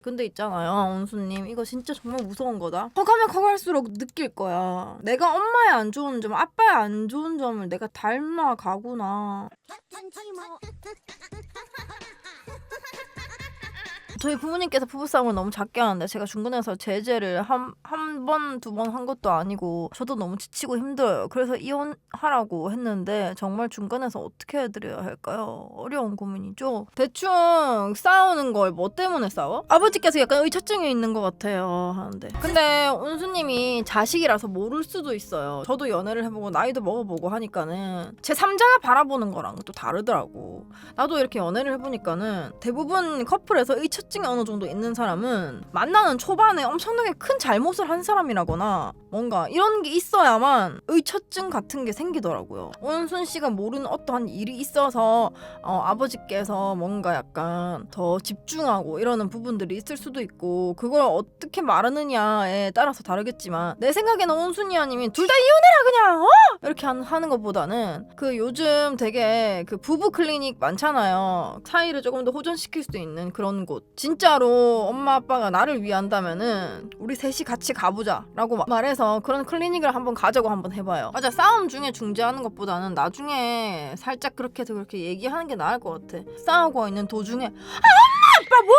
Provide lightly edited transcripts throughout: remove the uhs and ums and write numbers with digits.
근데 있잖아요, 원수님, 이거 진짜 정말 무서운 거다. 커가면 커갈수록 느낄 거야. 내가 엄마의 안 좋은 점, 아빠의 안 좋은 점을 내가 닮아가구나. 저희 부모님께서 부부싸움을 너무 작게 하는데 제가 중간에서 제재를 한 번, 두 번 한 것도 아니고 저도 너무 지치고 힘들어요. 그래서 이혼하라고 했는데 정말 중간에서 어떻게 해드려야 할까요? 어려운 고민이죠. 대충 싸우는 걸 뭐 때문에 싸워? 아버지께서 약간 의처증이 있는 것 같아요 하는데, 근데 온수님이 자식이라서 모를 수도 있어요. 저도 연애를 해보고 나이도 먹어보고 하니까는 제 3자가 바라보는 거랑 또 다르더라고. 나도 이렇게 연애를 해보니까는 대부분 커플에서 의처증이 어느 정도 있는 사람은 만나는 초반에 엄청나게 큰 잘못을 한 사람이라거나 뭔가 이런 게 있어야만 의처증 같은 게 생기더라고요. 온순 씨가 모르는 어떠한 일이 있어서 아버지께서 뭔가 약간 더 집중하고 이러는 부분들이 있을 수도 있고, 그걸 어떻게 말하느냐에 따라서 다르겠지만 내 생각에는 온순이야님이 둘 다 이혼해라 그냥 이렇게 하는 것보다는 그 요즘 되게 그 부부 클리닉 많잖아요. 사이를 조금 더 호전시킬 수 있는 그런 곳. 진짜로 엄마 아빠가 나를 위한다면은 우리 셋이 같이 가보자 라고 말해서 그런 클리닉을 한번 가자고 한번 해봐요. 맞아, 싸움 중에 중재하는 것보다는 나중에 살짝 그렇게 얘기하는 게 나을 것 같아. 싸우고 있는 도중에 엄마 아빠 뭐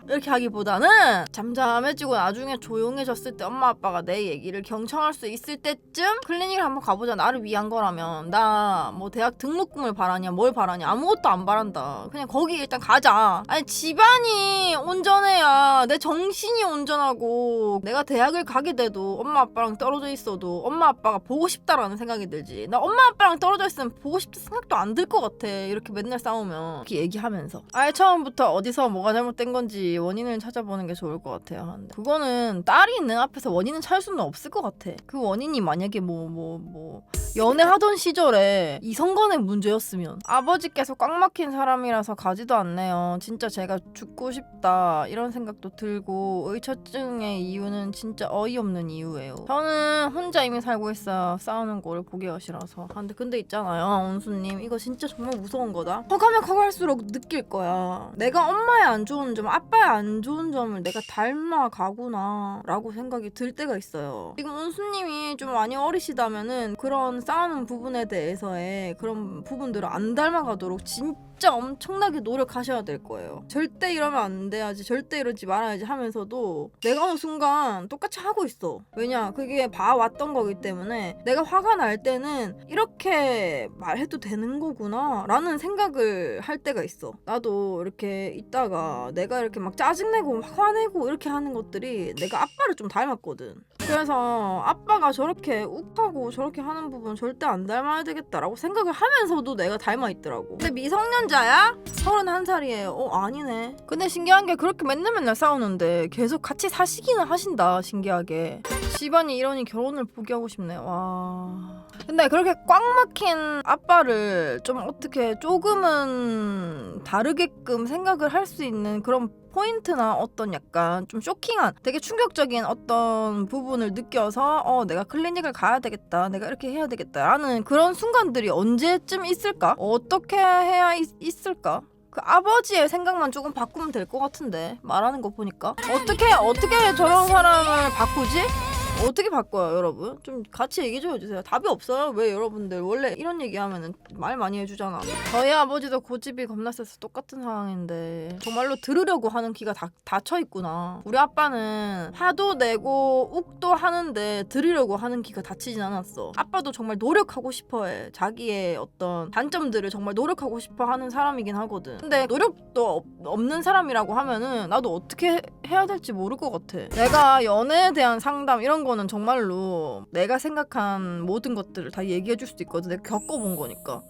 이렇게 하기보다는 잠잠해지고 나중에 조용해졌을 때 엄마 아빠가 내 얘기를 경청할 수 있을 때쯤 클리닉을 한번 가보자. 나를 위한 거라면. 나 뭐 대학 등록금을 바라냐 뭘 바라냐 아무것도 안 바란다. 그냥 거기 일단 가자. 아니 집안이 온전해야 내 정신이 온전하고 내가 대학을 가게 돼도 엄마 아빠랑 떨어져 있어도 엄마 아빠가 보고 싶다라는 생각이 들지. 나 엄마 아빠랑 떨어져 있으면 보고 싶다 생각도 안 들 것 같아. 이렇게 맨날 싸우면. 이렇게 얘기하면서 아예 처음부터 어디서 뭐가 잘못된 건지 원인을 찾아보는 게 좋을 것 같아요 하는데, 그거는 딸이 있는 앞에서 원인은 찾을 수는 없을 것 같아. 그 원인이 만약에 뭐 연애하던 시절에 이성간의 문제였으면. 아버지께서 꽉 막힌 사람이라서 가지도 않네요. 진짜 제가 죽고 싶다 이런 생각도 들고, 의처증의 이유는 진짜 어이없는 이유예요. 저는 혼자 이미 살고 있어요. 싸우는 거를 보기 싫어서 하는데, 근데 있잖아요 원수님, 이거 진짜 정말 무서운 거다. 커가면 커갈수록 느낄 거야. 내가 엄마의 안 좋은 점, 아빠의 안 좋은 점을 내가 닮아가구나 라고 생각이 들 때가 있어요. 지금 온수님이 좀 많이 어리시다면은 그런 싸우는 부분에 대해서의 그런 부분들을 안 닮아가도록 진짜 엄청나게 노력하셔야 될 거예요. 절대 이러면 안 돼야지, 절대 이러지 말아야지 하면서도 내가 어느 순간 똑같이 하고 있어. 왜냐, 그게 봐왔던 거기 때문에 내가 화가 날 때는 이렇게 말해도 되는 거구나 라는 생각을 할 때가 있어. 나도 이렇게 있다가 내가 이렇게 막 짜증내고 화내고 이렇게 하는 것들이 내가 아빠를 좀 닮았거든. 그래서 아빠가 저렇게 욱하고 저렇게 하는 부분 절대 안 닮아야 되겠다라고 생각을 하면서도 내가 닮아있더라고. 근데 미성년자야? 31살이에요. 아니네. 근데 신기한 게 그렇게 맨날 싸우는데 계속 같이 사시기는 하신다. 신기하게. 집안이 이러니 결혼을 포기하고 싶네. 와. 근데 그렇게 꽉 막힌 아빠를 좀 어떻게 조금은 다르게끔 생각을 할 수 있는 그런 포인트나 어떤 약간 좀 쇼킹한, 되게 충격적인 어떤 부분을 느껴서 내가 클리닉을 가야 되겠다, 내가 이렇게 해야 되겠다라는 그런 순간들이 언제쯤 있을까? 어떻게 해야 있을까? 그 아버지의 생각만 조금 바꾸면 될 것 같은데, 말하는 거 보니까. 어떻게 저런 사람을 바꾸지? 어떻게 바꿔요 여러분? 좀 같이 얘기 좀 해주세요. 답이 없어요. 왜 여러분들 원래 이런 얘기하면은 말 많이 해주잖아. 저희 아버지도 고집이 겁나 세서 똑같은 상황인데 정말로 들으려고 하는 귀가 닫혀 있구나. 우리 아빠는 화도 내고 욱도 하는데 들으려고 하는 귀가 닫히진 않았어. 아빠도 정말 노력하고 싶어해. 자기의 어떤 단점들을 정말 노력하고 싶어하는 사람이긴 하거든. 근데 노력도 없는 사람이라고 하면은 나도 어떻게 해야 될지 모를 것 같아. 내가 연애에 대한 상담 이런 거는 정말로 내가 생각한 모든 것들을 다 얘기해 줄 수도 있거든. 내가 겪어본 거니까.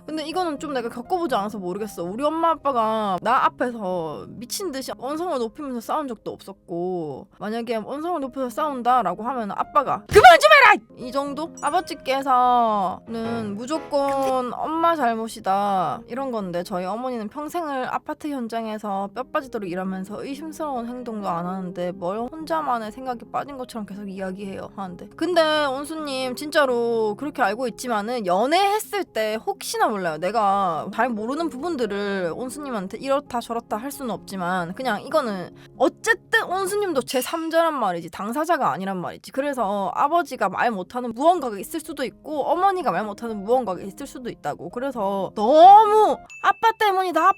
근데 이거는 좀 내가 겪어보지 않아서 모르겠어. 우리 엄마 아빠가 나 앞에서 미친 듯이 언성을 높이면서 싸운 적도 없었고, 만약에 언성을 높여서 싸운다라고 하면 아빠가 그만 좀 해라 이 정도? 아버지께서는 무조건 엄마 잘못이다 이런 건데 저희 어머니는 평생을 아파트 현장에서 뼈 빠지도록 일하면서 의심스러운 행동도 안 하는데 뭘 혼자만의 생각에 빠진 것처럼 계속 이야기해요 하는데, 근데 온수님 진짜로 그렇게 알고 있지만은 연애했을 때 혹시나 몰라요. 내가 잘 모르는 부분들을 온수님한테 이렇다 저렇다 할 수는 없지만 그냥 이거는 어쨌든 온수님도 제3자란 말이지 당사자가 아니란 말이지. 그래서 아버지가 말 못하는 무언가가 있을 수도 있고 어머니가 말 못하는 무언가가 있을 수도 있다고. 그래서 너무 아빠 때문이다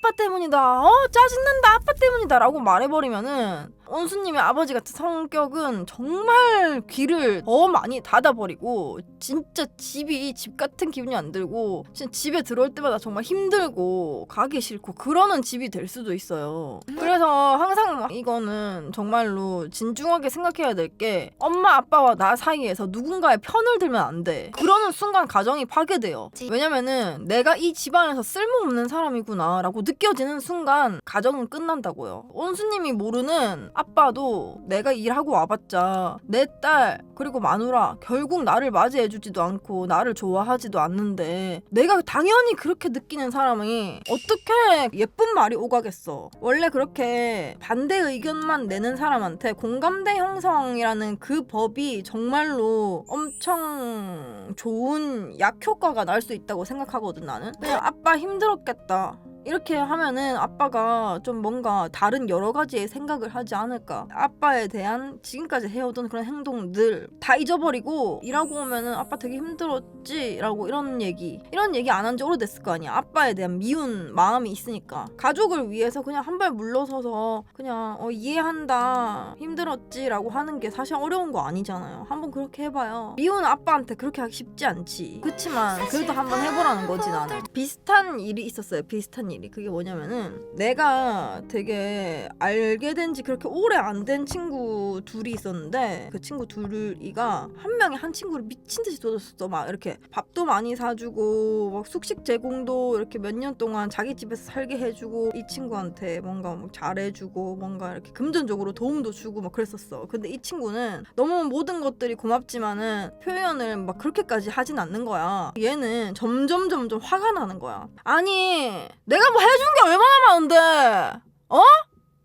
짜증난다 아빠 때문이다 라고 말해버리면은 온수님의 아버지 같은 성격은 정말 귀를 더 많이 닫아버리고 진짜 집이 집 같은 기분이 안 들고 진짜 집에 들어올 때마다 정말 힘들고 가기 싫고 그러는 집이 될 수도 있어요. 그래서 항상 이거는 정말로 진중하게 생각해야 될 게 엄마 아빠와 나 사이에서 누군가의 편을 들면 안 돼. 그러는 순간 가정이 파괴돼요. 왜냐면은 내가 이 집안에서 쓸모없는 사람이구나 라고 느껴지는 순간 가정은 끝난다고요. 온수님이 모르는 아빠도 내가 일하고 와봤자 내 딸 그리고 마누라 결국 나를 맞이해주지도 않고 나를 좋아하지도 않는데 내가 당연히 그렇게 느끼는 사람이 어떻게 예쁜 말이 오가겠어. 원래 그렇게 반대 의견만 내는 사람한테 공감대 형성이라는 그 법이 정말로 엄청 좋은 약효과가 날 수 있다고 생각하거든. 나는 그냥 아빠 힘들었겠다 이렇게 하면은 아빠가 좀 뭔가 다른 여러 가지의 생각을 하지 않을까. 아빠에 대한 지금까지 해오던 그런 행동들 다 잊어버리고 일하고 오면은 아빠 되게 힘들었지 라고 이런 얘기 안 한 지 오래됐을 거 아니야. 아빠에 대한 미운 마음이 있으니까 가족을 위해서 그냥 한 발 물러서서 그냥 이해한다 힘들었지 라고 하는 게 사실 어려운 거 아니잖아요. 한번 그렇게 해봐요. 미운 아빠한테 그렇게 하기 쉽지 않지. 그치만 그래도 한번 해보라는 거지. 나는 비슷한 일이 있었어요. 비슷한 일이. 그게 뭐냐면은 내가 되게 알게 된 지 그렇게 오래 안 된 친구 둘이 있었는데 그 친구 둘이가 한 명이 한 친구를 미친 듯이 둬줬어. 막 이렇게 밥도 많이 사주고 막 숙식 제공도 이렇게 몇 년 동안 자기 집에서 살게 해주고 이 친구한테 뭔가 뭐 잘해주고 뭔가 이렇게 금전적으로 도움도 주고 막 그랬었어. 근데 이 친구는 너무 모든 것들이 고맙지만은 표현을 막 그렇게까지 하진 않는 거야. 얘는 점점 화가 나는 거야. 아니 내가 뭐 해준 게 얼마나 많은데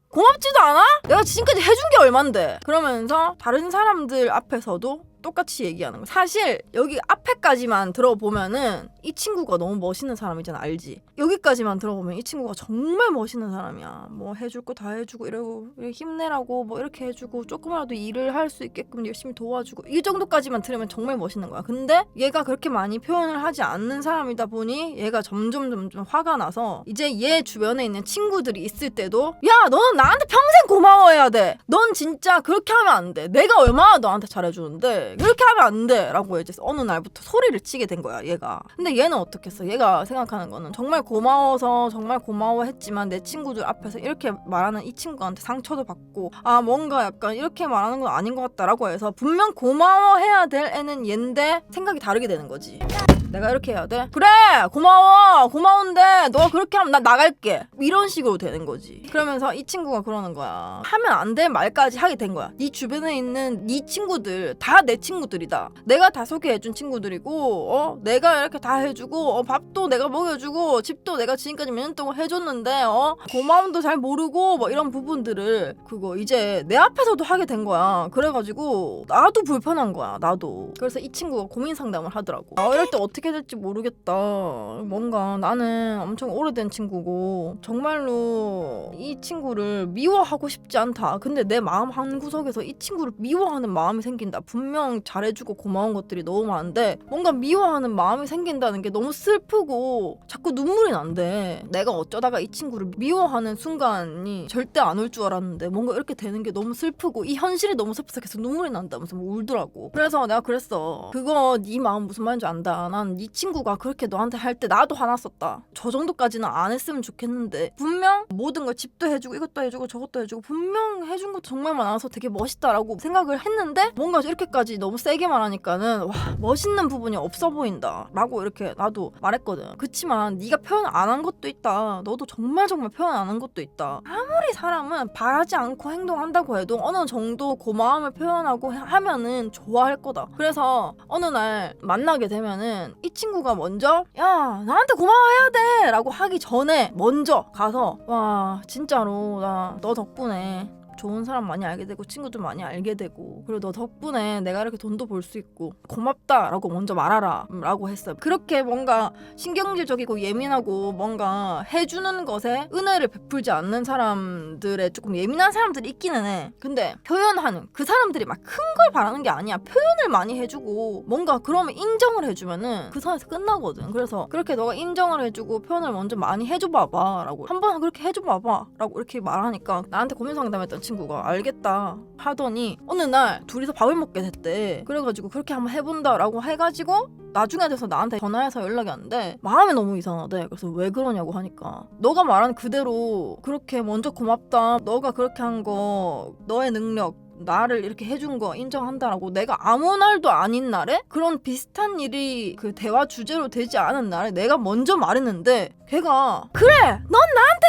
고맙지도 않아? 내가 지금까지 해준 게 얼만데. 그러면서 다른 사람들 앞에서도 똑같이 얘기하는 거야. 사실 여기 앞에까지만 들어보면은 이 친구가 너무 멋있는 사람이잖아. 알지? 여기까지만 들어보면 이 친구가 정말 멋있는 사람이야. 뭐 해줄 거 다 해주고 이러고 힘내라고 뭐 이렇게 해주고 조금이라도 일을 할 수 있게끔 열심히 도와주고 이 정도까지만 들으면 정말 멋있는 거야. 근데 얘가 그렇게 많이 표현을 하지 않는 사람이다 보니 얘가 점점 화가 나서 이제 얘 주변에 있는 친구들이 있을 때도 야 너는 나한테 평생 고마워해야 돼. 넌 진짜 그렇게 하면 안 돼. 내가 얼마나 너한테 잘해주는데 이렇게 하면 안 돼 라고 이제 어느 날부터 소리를 치게 된 거야 얘가. 근데 얘는 어떻게 했어? 얘가 생각하는 거는 정말 고마워서 정말 고마워했지만 내 친구들 앞에서 이렇게 말하는 이 친구한테 상처도 받고 뭔가 약간 이렇게 말하는 건 아닌 것 같다라고 해서 분명 고마워해야 될 애는 얘인데 생각이 다르게 되는 거지. 내가 이렇게 해야 돼? 그래 고마운데 너가 그렇게 하면 나 나갈게 이런 식으로 되는 거지. 그러면서 이 친구가 그러는 거야. 하면 안 될 말까지 하게 된 거야. 네 주변에 있는 네 친구들 다 내 친구들이다. 내가 다 소개해준 친구들이고 내가 이렇게 다 해주고 밥도 내가 먹여주고 집도 내가 지금까지 몇 년 동안 해줬는데 고마움도 잘 모르고 뭐 이런 부분들을 그거 이제 내 앞에서도 하게 된 거야. 그래가지고 나도 불편한 거야. 나도. 그래서 이 친구가 고민 상담을 하더라고. 이럴 때 어떻게 될지 모르겠다. 뭔가 나는 엄청 오래된 친구고 정말로 이 친구를 미워하고 싶지 않다. 근데 내 마음 한구석에서 이 친구를 미워하는 마음이 생긴다. 분명 잘해주고 고마운 것들이 너무 많은데 뭔가 미워하는 마음이 생긴다는 게 너무 슬프고 자꾸 눈물이 난대. 내가 어쩌다가 이 친구를 미워하는 순간이 절대 안 올 줄 알았는데 뭔가 이렇게 되는 게 너무 슬프고 이 현실이 너무 슬퍼서 계속 눈물이 난다면서 뭐 울더라고. 그래서 내가 그랬어. 그거 네 마음 무슨 말인지 안다. 난 난 이 친구가 그렇게 너한테 할 때 나도 화났었다. 저 정도까지는 안 했으면 좋겠는데 분명 모든 걸 집도 해주고 이것도 해주고 저것도 해주고 분명 해준 것도 정말 많아서 되게 멋있다라고 생각을 했는데 뭔가 이렇게까지 너무 세게 말하니까는 와 멋있는 부분이 없어 보인다 라고 이렇게 나도 말했거든. 그치만 네가 표현 안 한 것도 있다. 너도 정말 표현 안 한 것도 있다. 아무리 사람은 바라지 않고 행동한다고 해도 어느 정도 고마움을 표현하고 하면은 좋아할 거다. 그래서 어느 날 만나게 되면은 이 친구가 먼저 야 나한테 고마워해야 돼 라고 하기 전에 먼저 가서 와 진짜로 나 너 덕분에 좋은 사람 많이 알게 되고 친구들 많이 알게 되고 그리고 너 덕분에 내가 이렇게 돈도 벌 수 있고 고맙다 라고 먼저 말하라 라고 했어요. 그렇게 뭔가 신경질적이고 예민하고 뭔가 해주는 것에 은혜를 베풀지 않는 사람들의 조금 예민한 사람들이 있기는 해. 근데 표현하는 그 사람들이 막 큰 걸 바라는 게 아니야. 표현을 많이 해주고 뭔가 그러면 인정을 해주면은 그 선에서 끝나거든. 그래서 그렇게 너가 인정을 해주고 표현을 먼저 많이 해줘봐봐 라고 한번 그렇게 해줘봐봐 라고 이렇게 말하니까 나한테 고민 상담했던 친구가 알겠다 하더니 어느 날 둘이서 밥을 먹게 됐대. 그래가지고 그렇게 한번 해본다 라고 해가지고 나중에 돼서 나한테 전화해서 연락이 왔는데 마음이 너무 이상하대. 그래서 왜 그러냐고 하니까 너가 말한 그대로 그렇게 먼저 고맙다, 너가 그렇게 한 거 너의 능력 나를 이렇게 해준 거 인정한다라고 내가 아무 날도 아닌 날에 그런 비슷한 일이 그 대화 주제로 되지 않은 날에 내가 먼저 말했는데 걔가 그래 넌 나한테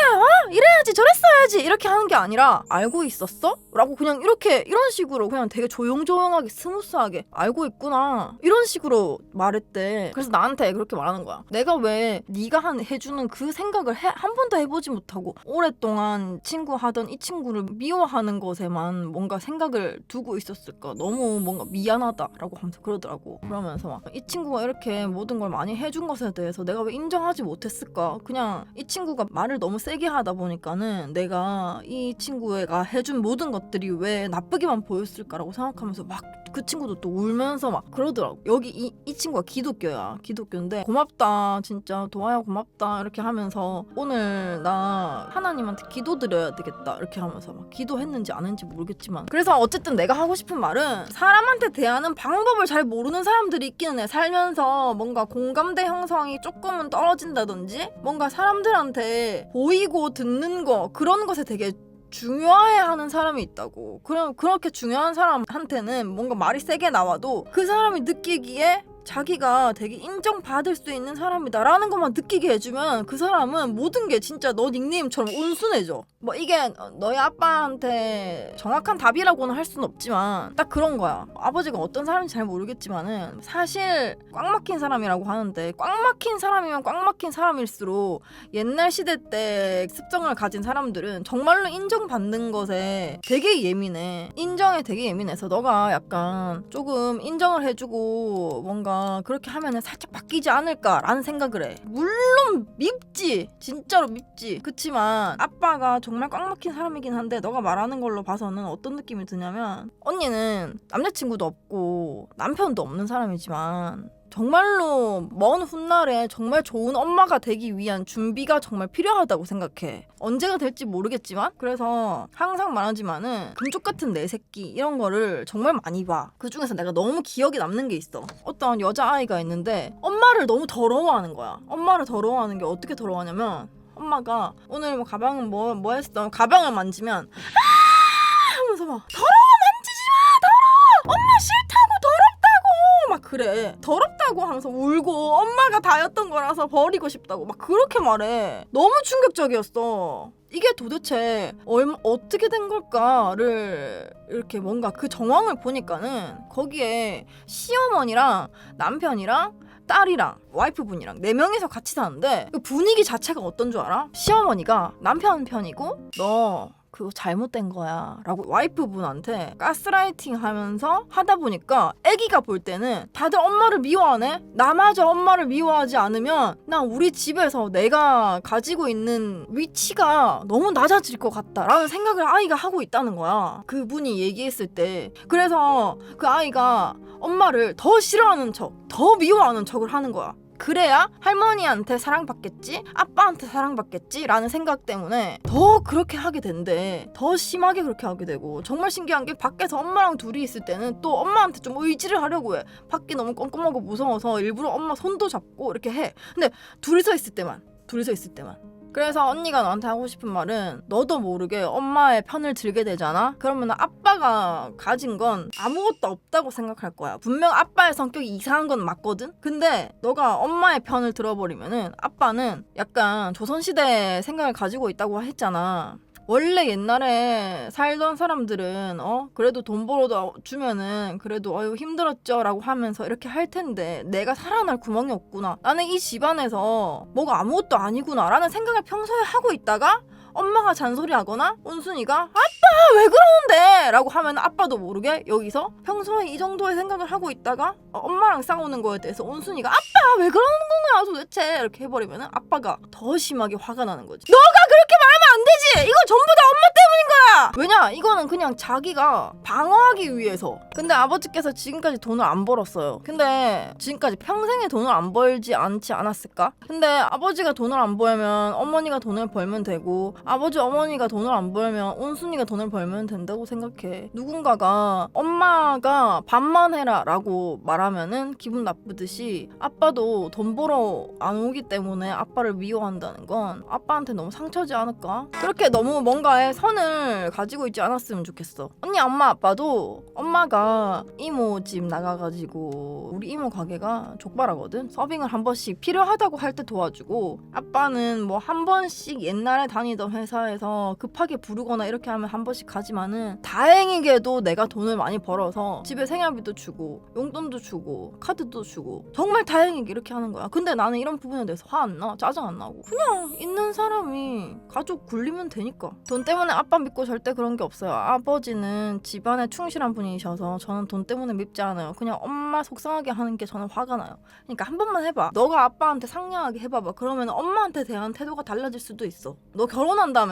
이래야지 저랬어야지 이렇게 하는 게 아니라 알고 있었어? 라고 그냥 이렇게 이런 식으로 그냥 되게 조용조용하게 스무스하게 알고 있구나 이런 식으로 말했대. 그래서 나한테 그렇게 말하는 거야. 내가 왜 네가 해주는 그 생각을 한 번도 해보지 못하고 오랫동안 친구하던 이 친구를 미워하는 것에만 뭔가 생각을 두고 있었을까. 너무 뭔가 미안하다라고 하면서 그러더라고. 그러면서 막 이 친구가 이렇게 모든 걸 많이 해준 것에 대해서 내가 왜 인정하지 못했을까. 그냥 이 친구가 말을 너무 세게 하다 보니까는 내가 이 친구가 해준 모든 것들이 왜 나쁘게만 보였을까라고 생각하면서 막 그 친구도 또 울면서 막 그러더라고. 여기 이 친구가 기독교야. 기독교인데 고맙다 진짜 도아야 고맙다 이렇게 하면서 오늘 나 하나님한테 기도드려야 되겠다 이렇게 하면서 막 기도했는지 안 했는지 모르겠지만 그래서 어쨌든 내가 하고 싶은 말은 사람한테 대하는 방법을 잘 모르는 사람들이 있기는 해. 살면서 뭔가 공감대 형성이 조금은 떨어진다든지 뭔가 사람들한테 보이고 듣는 거 그런 것에 되게 중요해하는 사람이 있다고. 그럼 그렇게 중요한 사람한테는 뭔가 말이 세게 나와도 그 사람이 느끼기에 자기가 되게 인정받을 수 있는 사람이다 라는 것만 느끼게 해주면 그 사람은 모든 게 진짜 너 닉네임처럼 온순해져. 뭐 이게 너희 아빠한테 정확한 답이라고는 할 수는 없지만 딱 그런 거야. 아버지가 어떤 사람인지 잘 모르겠지만은 사실 꽉 막힌 사람이라고 하는데 꽉 막힌 사람이면 꽉 막힌 사람일수록 옛날 시대 때 습성을 가진 사람들은 정말로 인정받는 것에 되게 예민해. 인정에 되게 예민해서 너가 약간 조금 인정을 해주고 뭔가 그렇게 하면은 살짝 바뀌지 않을까라는 생각을 해. 물론 밉지. 진짜로 밉지. 그치만 아빠가 정말 꽉 막힌 사람이긴 한데 너가 말하는 걸로 봐서는 어떤 느낌이 드냐면 언니는 남자친구도 없고 남편도 없는 사람이지만 정말로 먼 훗날에 정말 좋은 엄마가 되기 위한 준비가 정말 필요하다고 생각해. 언제가 될지 모르겠지만 그래서 항상 말하지만은 금쪽 같은 내 새끼 이런 거를 정말 많이 봐. 그중에서 내가 너무 기억에 남는 게 있어. 어떤 여자아이가 있는데 엄마를 너무 더러워하는 거야. 엄마를 더러워하는 게 어떻게 더러워하냐면 엄마가 오늘 뭐 가방은 뭐 했어? 가방을 만지면 하면서 막 더러워 만지지 마 더러워 엄마 싫다고 더럽다고 막 그래. 더럽다고 하면서 울고 엄마가 다였던 거라서 버리고 싶다고 막 그렇게 말해. 너무 충격적이었어. 이게 도대체 어떻게 된 걸까를 이렇게 뭔가 그 정황을 보니까는 거기에 시어머니랑 남편이랑 딸이랑 와이프분이랑 4명이서 같이 사는데 그 분위기 자체가 어떤 줄 알아? 시어머니가 남편 편이고 너 그거 잘못된 거야 라고 와이프분한테 가스라이팅 하면서 하다 보니까 애기가 볼 때는 다들 엄마를 미워하네? 나마저 엄마를 미워하지 않으면 난 우리 집에서 내가 가지고 있는 위치가 너무 낮아질 것 같다 라는 생각을 아이가 하고 있다는 거야. 그분이 얘기했을 때. 그래서 그 아이가 엄마를 더 싫어하는 척, 더 미워하는 척을 하는 거야. 그래야 할머니한테 사랑받겠지? 아빠한테 사랑받겠지? 라는 생각 때문에 더 그렇게 하게 된대. 더 심하게 그렇게 하게 되고, 정말 신기한 게 밖에서 엄마랑 둘이 있을 때는 또 엄마한테 좀 의지를 하려고 해. 밖이 너무 껌껌하고 무서워서 일부러 엄마 손도 잡고 이렇게 해. 근데 둘이서 있을 때만. 그래서 언니가 너한테 하고 싶은 말은, 너도 모르게 엄마의 편을 들게 되잖아? 그러면 아빠가 가진 건 아무것도 없다고 생각할 거야. 분명 아빠의 성격이 이상한 건 맞거든? 근데 너가 엄마의 편을 들어버리면은 아빠는 약간 조선시대 생각을 가지고 있다고 했잖아. 원래 옛날에 살던 사람들은 그래도 돈 벌어다 주면은 그래도 어휴 힘들었죠 라고 하면서 이렇게 할 텐데, 내가 살아날 구멍이 없구나, 나는 이 집안에서 뭐가 아무것도 아니구나 라는 생각을 평소에 하고 있다가 엄마가 잔소리하거나 온순이가 아빠 왜 그러는데 라고 하면 아빠도 모르게 여기서 평소에 이 정도의 생각을 하고 있다가 엄마랑 싸우는 거에 대해서 온순이가 아빠 왜 그러는 건가요 도대체 이렇게 해버리면 아빠가 더 심하게 화가 나는 거지. 너가 그렇게 말하면 안 되지! 이거 전부 다 엄마 때문인 거야! 왜냐? 이거는 그냥 자기가 방어하기 위해서. 근데 아버지께서 지금까지 돈을 안 벌었어요. 근데 지금까지 평생에 돈을 안 벌지 않지 않았을까? 근데 아버지가 돈을 안 벌면 어머니가 돈을 벌면 되고, 아버지 어머니가 돈을 안 벌면 온순이가 돈을 벌면 된다고 생각해. 누군가가 엄마가 밥만 해라 라고 말하면은 기분 나쁘듯이 아빠도 돈 벌어 안 오기 때문에 아빠를 미워한다는 건 아빠한테 너무 상처지 않을까? 그렇게 너무 뭔가에 선을 가지고 있지 않았으면 좋겠어. 언니 엄마 아빠도 엄마가 이모 집 나가가지고, 우리 이모 가게가 족발하거든? 서빙을 한 번씩 필요하다고 할 때 도와주고, 아빠는 뭐 한 번씩 옛날에 다니던 회사에서 급하게 부르거나 이렇게 하면 한 번씩 가지만은 다행히게도 내가 돈을 많이 벌어서 집에 생활비도 주고 용돈도 주고 카드도 주고, 정말 다행이게 이렇게 하는 거야. 근데 나는 이런 부분에 대해서 화 안 나, 짜증 안 나고, 그냥 있는 사람이 가족 굴리면 되니까. 돈 때문에 아빠 믿고 절대 그런 게 없어요. 아버지는 집안에 충실한 분이셔서 저는 돈 때문에 밉지 않아요. 그냥 엄마 속상하게 하는 게 저는 화가 나요. 그러니까 한 번만 해봐. 너가 아빠한테 상냥하게 해봐봐. 그러면 엄마한테 대한 태도가 달라질 수도 있어. 너 결혼한다며.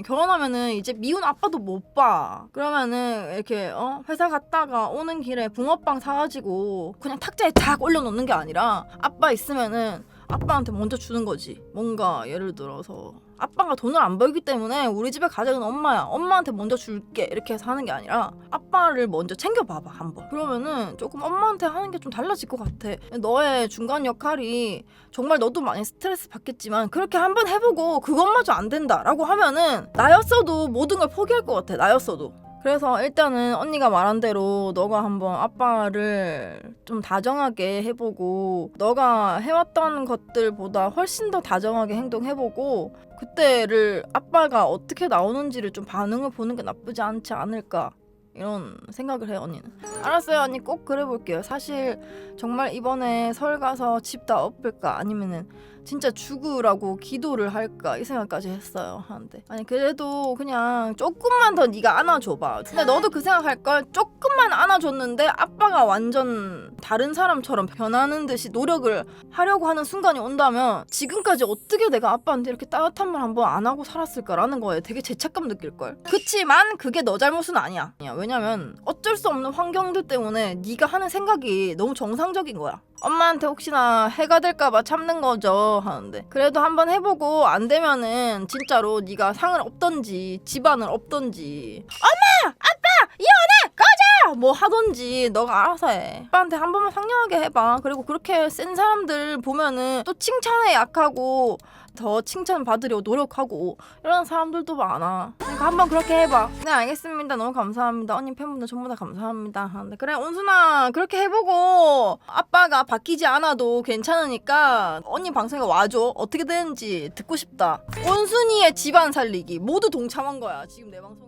결혼하면은 이제 미운 아빠도 못 봐. 그러면은 이렇게 회사 갔다가 오는 길에 붕어빵 사가지고 그냥 탁자에 탁 올려놓는 게 아니라 아빠 있으면은 아빠한테 먼저 주는 거지. 뭔가 예를 들어서 아빠가 돈을 안 벌기 때문에 우리 집에 가장은 엄마야, 엄마한테 먼저 줄게 이렇게 해서 하는 게 아니라 아빠를 먼저 챙겨봐봐 한번. 그러면은 조금 엄마한테 하는 게 좀 달라질 것 같아. 너의 중간 역할이 정말 너도 많이 스트레스 받겠지만 그렇게 한번 해보고 그것마저 안 된다라고 하면은 나였어도 모든 걸 포기할 것 같아. 나였어도. 그래서 일단은 언니가 말한 대로 너가 한번 아빠를 좀 다정하게 해보고, 너가 해왔던 것들보다 훨씬 더 다정하게 행동해보고, 그때를 아빠가 어떻게 나오는지를 좀 반응을 보는 게 나쁘지 않지 않을까, 이런 생각을 해요. 언니는. 알았어요 언니, 꼭 그래볼게요. 사실 정말 이번에 설 가서 집 다 엎을까 아니면은 진짜 죽으라고 기도를 할까 이 생각까지 했어요. 하는데 아니 그래도 그냥 조금만 더 네가 안아줘봐. 근데 너도 그 생각할걸? 조금만 안아줬는데 아빠가 완전 다른 사람처럼 변하는 듯이 노력을 하려고 하는 순간이 온다면 지금까지 어떻게 내가 아빠한테 이렇게 따뜻한 말 한 번 안 하고 살았을까라는 거에 되게 죄책감 느낄걸. 그치만 그게 너 잘못은 아니야. 왜냐면 어쩔 수 없는 환경들 때문에 네가 하는 생각이 너무 정상적인 거야. 엄마한테 혹시나 해가 될까봐 참는 거죠 하는데, 그래도 한번 해보고 안 되면은 진짜로 네가 상을 업던지 집안을 업던지, 엄마! 아빠! 이혼해! 가자! 뭐 하던지 너가 알아서 해. 아빠한테 한 번만 상냥하게 해봐. 그리고 그렇게 센 사람들 보면은 또 칭찬에 약하고 더 칭찬 받으려고 노력하고 이런 사람들도 많아. 그러니까 한번 그렇게 해봐. 네 알겠습니다. 너무 감사합니다. 언니 팬분들 전부 다 감사합니다. 하는데 그래 온순아 그렇게 해보고 아빠가 바뀌지 않아도 괜찮으니까 언니 방송에 와줘. 어떻게 되는지 듣고 싶다. 온순이의 집안 살리기 모두 동참한 거야 지금 내 방송.